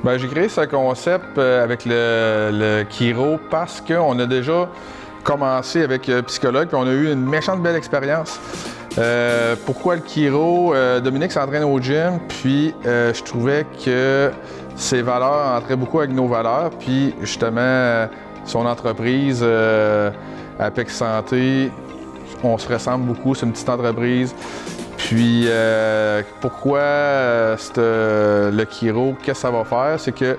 Ben, j'ai créé ce concept avec le chiro parce qu'on a déjà commencé avec psychologue puis on a eu une méchante belle expérience. Pourquoi le chiro? Dominique s'entraîne au gym, puis je trouvais que ses valeurs entraient beaucoup avec nos valeurs, puis justement, son entreprise, Apex Santé, on se ressemble beaucoup, c'est une petite entreprise. Puis pourquoi le chiro, qu'est-ce que ça va faire? C'est que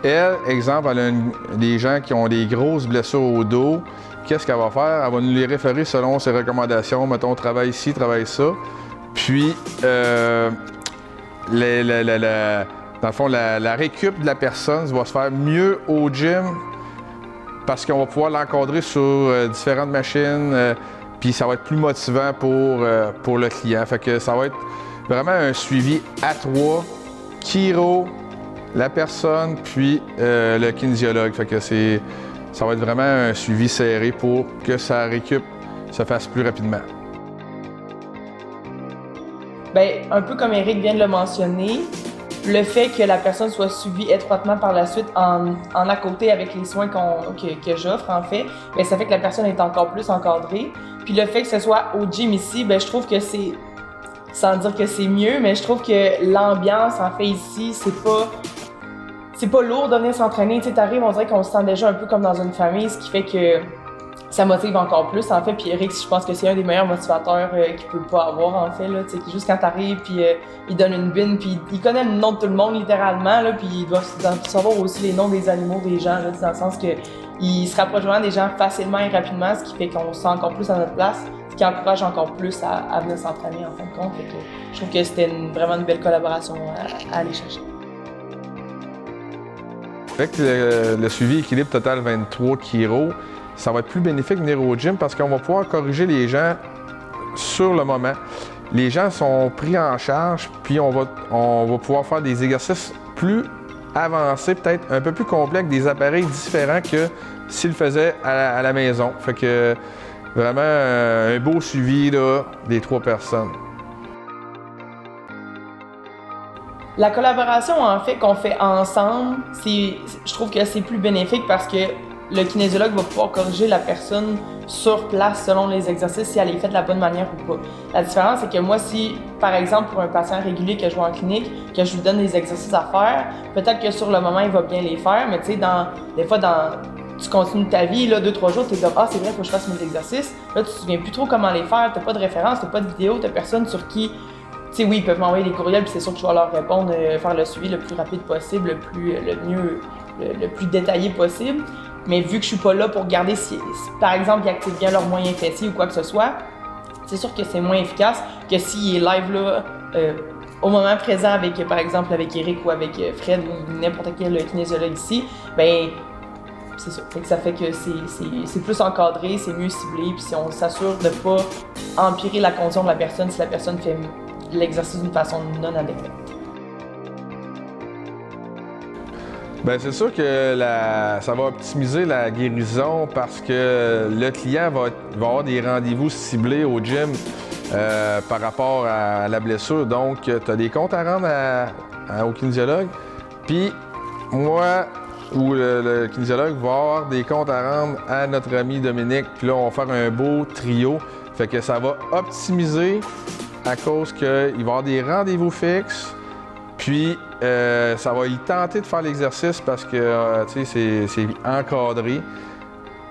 elle, exemple, elle a des gens qui ont des grosses blessures au dos. Qu'est-ce qu'elle va faire? Elle va nous les référer selon ses recommandations. Mettons, travaille ici, travaille ça. Puis, dans le fond, la récup de la personne va se faire mieux au gym parce qu'on va pouvoir l'encadrer sur différentes machines. Puis ça va être plus motivant pour le client. Fait que ça va être vraiment un suivi à trois, chiro, la personne, puis le kinésiologue. Fait que ça va être vraiment un suivi serré pour que sa récup se fasse plus rapidement. Bien, un peu comme Eric vient de le mentionner, le fait que la personne soit suivie étroitement par la suite en à côté avec les soins que j'offre, en fait, bien, ça fait que la personne est encore plus encadrée. Puis le fait que ce soit au gym ici, bien, je trouve que c'est, sans dire que c'est mieux, mais je trouve que l'ambiance, en fait, ici, c'est pas lourd de venir s'entraîner. Tu sais, t'arrives, on dirait qu'on se sent déjà un peu comme dans une famille, ce qui fait que ça motive encore plus, en fait. Puis Eric, je pense que c'est un des meilleurs motivateurs qu'il peut pas avoir, en fait, là. Tu sais, juste quand t'arrives, puis il donne une bine, puis il connaît le nom de tout le monde, littéralement, là, puis il doit savoir aussi les noms des animaux des gens, là, dans le sens que il se rapproche vraiment des gens facilement et rapidement, ce qui fait qu'on se sent encore plus à notre place, ce qui encourage encore plus à venir s'entraîner, en fin de compte. Fait que je trouve que c'était vraiment une belle collaboration à aller chercher. Avec le suivi équilibre total 23 chiro, ça va être plus bénéfique de venir au gym parce qu'on va pouvoir corriger les gens sur le moment. Les gens sont pris en charge, puis on va pouvoir faire des exercices plus avancés, peut-être un peu plus complexes, des appareils différents que s'ils le faisaient à la maison. Fait que vraiment un beau suivi là, des trois personnes. La collaboration, en fait, qu'on fait ensemble, je trouve que c'est plus bénéfique parce que le kinésiologue va pouvoir corriger la personne sur place selon les exercices si elle est faite de la bonne manière ou pas. La différence, c'est que moi, si, par exemple, pour un patient régulier que je vois en clinique, que je lui donne des exercices à faire, peut-être que sur le moment, il va bien les faire, mais tu sais, des fois, tu continues ta vie, là, 2-3 jours, t'es comme « Ah, c'est vrai, faut que je fasse mes exercices ». Là, tu te souviens plus trop comment les faire, t'as pas de référence, t'as pas de vidéo, t'as personne sur qui... Tu sais, oui, ils peuvent m'envoyer des courriels, puis c'est sûr que je vais leur répondre, faire le suivi le plus rapide possible, le plus détaillé possible. Mais vu que je suis pas là pour regarder si par exemple, ils activent bien leurs moyens fessiers ou quoi que ce soit, c'est sûr que c'est moins efficace que s'il est live là, au moment présent avec, par exemple, avec Eric ou avec Fred ou n'importe quel kinésiologue ici, ben c'est ça. Fait que ça fait que c'est plus encadré, c'est mieux ciblé, puis on s'assure de pas empirer la condition de la personne si la personne fait l'exercice d'une façon non adéquate. Bien, c'est sûr que ça va optimiser la guérison parce que le client va avoir des rendez-vous ciblés au gym par rapport à la blessure. Donc, tu as des comptes à rendre au kinésiologue. Puis, moi ou le kinésiologue va avoir des comptes à rendre à notre ami Dominique. Puis là, on va faire un beau trio. Fait que ça va optimiser à cause qu'il va y avoir des rendez-vous fixes. Puis, ça va y tenter de faire l'exercice parce que, tu sais, c'est encadré.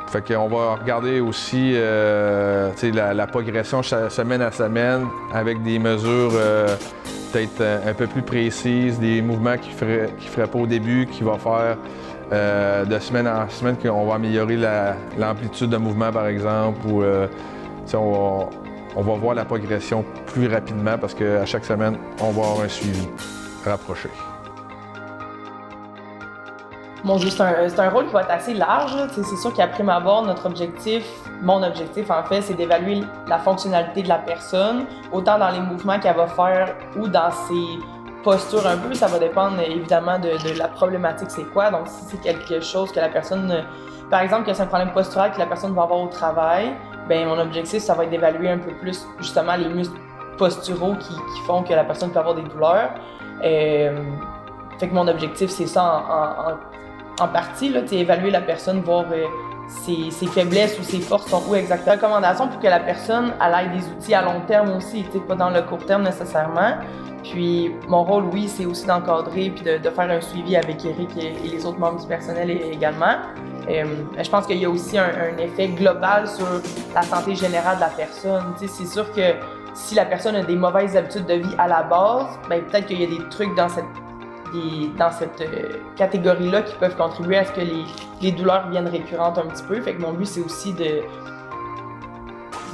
Fait qu'on va regarder aussi, tu sais, la progression semaine à semaine avec des mesures peut-être un peu plus précises, des mouvements qu'il ferait pas au début, qu'il va faire de semaine en semaine, qu'on va améliorer l'amplitude de mouvement, par exemple, ou, tu sais, on va voir la progression plus rapidement parce qu'à chaque semaine, on va avoir un suivi rapproché. Mon Dieu, c'est un rôle qui va être assez large. C'est sûr qu'à prime abord, mon objectif en fait, c'est d'évaluer la fonctionnalité de la personne, autant dans les mouvements qu'elle va faire ou dans ses postures un peu. Ça va dépendre évidemment de la problématique, c'est quoi. Donc si c'est quelque chose que la personne, par exemple, que c'est un problème postural que la personne va avoir au travail, ben mon objectif, ça va être d'évaluer un peu plus justement les muscles posturaux qui font que la personne peut avoir des douleurs. Fait que mon objectif, c'est ça en partie, là, évaluer la personne, voir ses faiblesses ou ses forces sont où exactement. Recommandation pour que la personne elle ait des outils à long terme aussi, pas dans le court terme nécessairement. Puis mon rôle, oui, c'est aussi d'encadrer puis de faire un suivi avec Eric et les autres membres du personnel également. Je pense qu'il y a aussi un effet global sur la santé générale de la personne. C'est sûr que si la personne a des mauvaises habitudes de vie à la base, ben peut-être qu'il y a des trucs dans cette catégorie-là qui peuvent contribuer à ce que les douleurs viennent récurrentes un petit peu. Fait que mon but, c'est aussi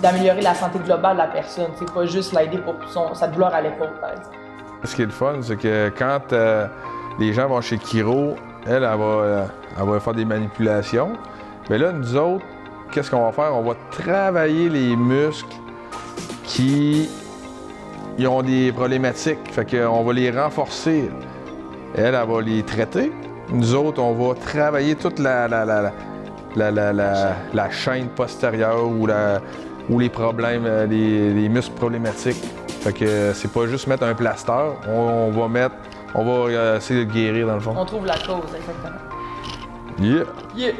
d'améliorer la santé globale de la personne. C'est pas juste l'aider pour sa douleur à l'épaule, par exemple. Ce qui est le fun, c'est que quand les gens vont chez Chiro, elle va faire des manipulations. Mais là, nous autres, qu'est-ce qu'on va faire? On va travailler les muscles qui ont des problématiques. Fait qu'on va les renforcer. Elle va les traiter. Nous autres, on va travailler toute la chaîne postérieure ou les problèmes, les muscles problématiques. Fait que c'est pas juste mettre un plaster, on va essayer de guérir dans le fond. On trouve la cause, exactement. Yeah! Yeah!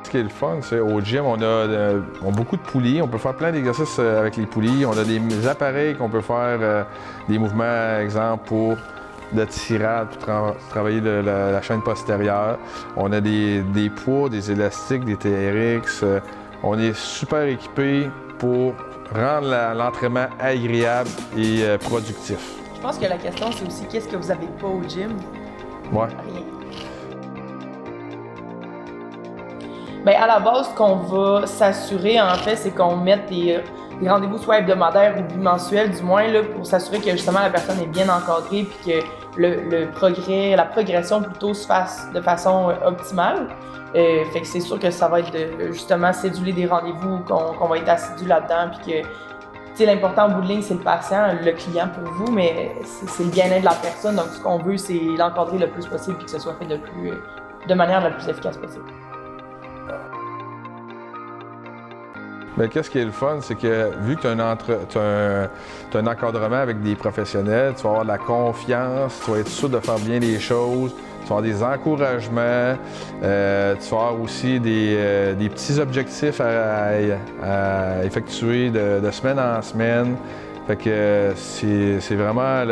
Ce qui est le fun, c'est au gym, on a beaucoup de poulies, on peut faire plein d'exercices avec les poulies. On a des appareils qu'on peut faire des mouvements, exemple, pour de tirade, pour travailler la chaîne postérieure. On a des poids, des élastiques, des TRX. On est super équipé pour rendre l'entraînement agréable et productif. Je pense que la question, c'est aussi qu'est-ce que vous avez pas au gym? Ouais. Rien. Bien, à la base, ce qu'on va s'assurer, en fait, c'est qu'on mette des rendez-vous soit hebdomadaires ou bimensuels, du moins, là, pour s'assurer que justement la personne est bien encadrée puis que la progression plutôt se fasse de façon optimale. Fait que c'est sûr que ça va être de justement céduler des rendez-vous, qu'on va être assidu là-dedans, puis que l'important en bout de ligne, c'est le patient, le client pour vous, mais c'est le bien-être de la personne. Donc ce qu'on veut, c'est l'encadrer le plus possible puis que ce soit fait de manière la plus efficace possible. Bien, qu'est-ce qui est le fun, c'est que vu que tu as un encadrement avec des professionnels, tu vas avoir de la confiance, tu vas être sûr de faire bien les choses, tu vas avoir des encouragements, tu vas avoir aussi des petits objectifs à effectuer de semaine en semaine. Fait que c'est vraiment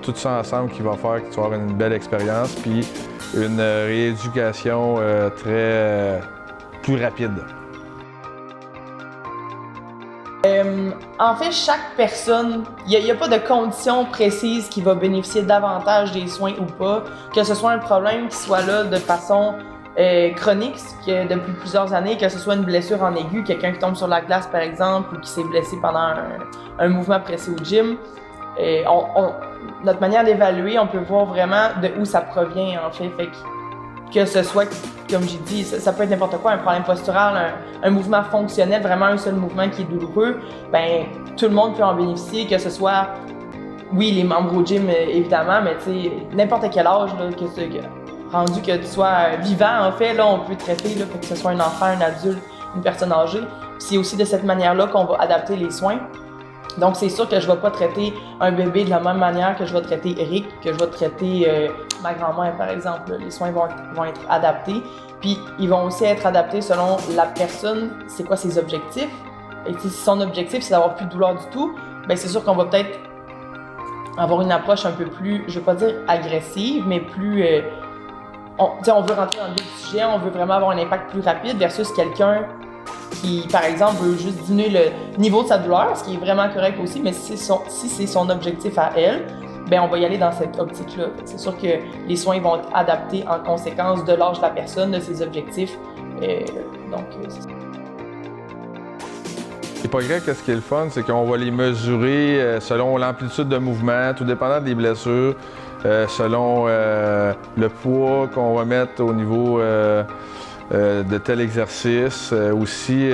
tout ça ensemble qui va faire que tu vas avoir une belle expérience puis une rééducation plus rapide. En fait, chaque personne, il n'y a pas de condition précise qui va bénéficier davantage des soins ou pas, que ce soit un problème qui soit là de façon chronique, depuis plusieurs années, que ce soit une blessure en aigu, quelqu'un qui tombe sur la glace par exemple, ou qui s'est blessé pendant un mouvement précis au gym. Notre manière d'évaluer, on peut voir vraiment de où ça provient en fait. Que ce soit, comme j'ai dit, ça peut être n'importe quoi, un problème postural, un mouvement fonctionnel, vraiment un seul mouvement qui est douloureux, ben tout le monde peut en bénéficier, que ce soit, oui, les membres au gym évidemment, mais tu sais, n'importe quel âge, là, rendu que tu sois vivant, en fait, là, on peut traiter, là, que ce soit un enfant, un adulte, une personne âgée. Puis c'est aussi de cette manière-là qu'on va adapter les soins. Donc, c'est sûr que je ne vais pas traiter un bébé de la même manière que je vais traiter Eric, que je vais traiter ma grand-mère, par exemple. Les soins vont être adaptés. Puis, ils vont aussi être adaptés selon la personne, c'est quoi ses objectifs. Et si son objectif, c'est d'avoir plus de douleur du tout, bien, c'est sûr qu'on va peut-être avoir une approche un peu plus, je ne vais pas dire agressive, mais plus... on veut rentrer dans le vif du sujet, on veut vraiment avoir un impact plus rapide versus quelqu'un qui, par exemple, veut juste diminuer le niveau de sa douleur, ce qui est vraiment correct aussi, mais si c'est son objectif à elle, bien, on va y aller dans cette optique-là. C'est sûr que les soins vont être adaptés en conséquence de l'âge de la personne, de ses objectifs. C'est ça. C'est pas grave, qu'est-ce qui est le fun, c'est qu'on va les mesurer selon l'amplitude de mouvement, tout dépendant des blessures, selon le poids qu'on va mettre au niveau de tel exercice. Aussi,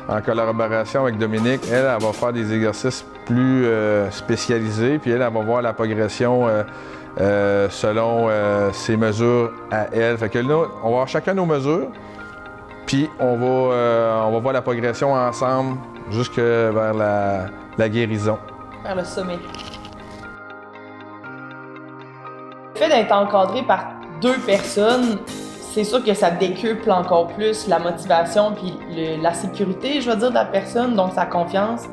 en collaboration avec Dominique, elle va faire des exercices plus spécialisés, puis elle va voir la progression selon ses mesures à elle. Fait que là, on va avoir chacun nos mesures, puis on va voir la progression ensemble jusque vers la guérison. Vers le sommet. fait d'être encadré par 2 personnes, c'est sûr que ça décuple encore plus la motivation puis la sécurité, je veux dire, de la personne, donc sa confiance.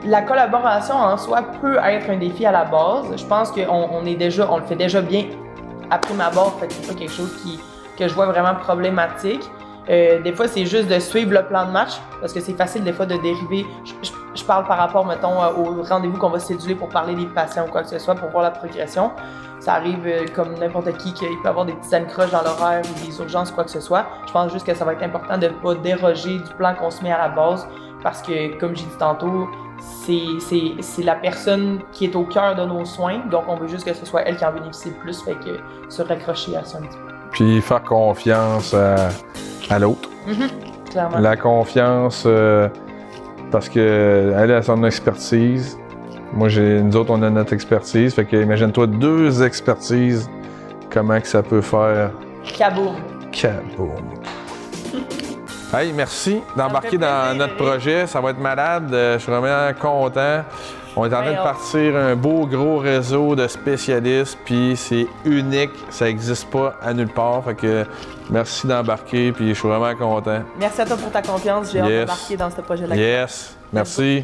La collaboration en soi peut être un défi à la base. Je pense qu'on le fait déjà bien à prime abord, fait que c'est pas quelque chose que je vois vraiment problématique. Des fois, c'est juste de suivre le plan de match, parce que c'est facile des fois de dériver. Je parle par rapport, mettons, au rendez-vous qu'on va céduler pour parler des patients ou quoi que ce soit, pour voir la progression. Ça arrive comme n'importe qui, qu'il peut avoir des petits accroches dans l'horaire ou des urgences, quoi que ce soit. Je pense juste que ça va être important de ne pas déroger du plan qu'on se met à la base, parce que, comme j'ai dit tantôt, c'est la personne qui est au cœur de nos soins, donc on veut juste que ce soit elle qui en bénéficie le plus, fait que se raccrocher à ça un petit peu. Puis faire confiance à l'autre. Clairement. La confiance, parce qu'elle a son expertise. Moi, nous autres, on a notre expertise. Fait que imagine-toi 2 expertises, comment que ça peut faire. Kaboom! Kaboom! Hey, merci d'embarquer dans notre projet. Ça va être malade. Je suis vraiment content. On est en train de partir un beau gros réseau de spécialistes, puis c'est unique. Ça n'existe pas à nulle part. Fait que merci d'embarquer, puis je suis vraiment content. Merci à toi pour ta confiance. J'ai hâte d'embarquer dans ce projet-là. Yes, merci.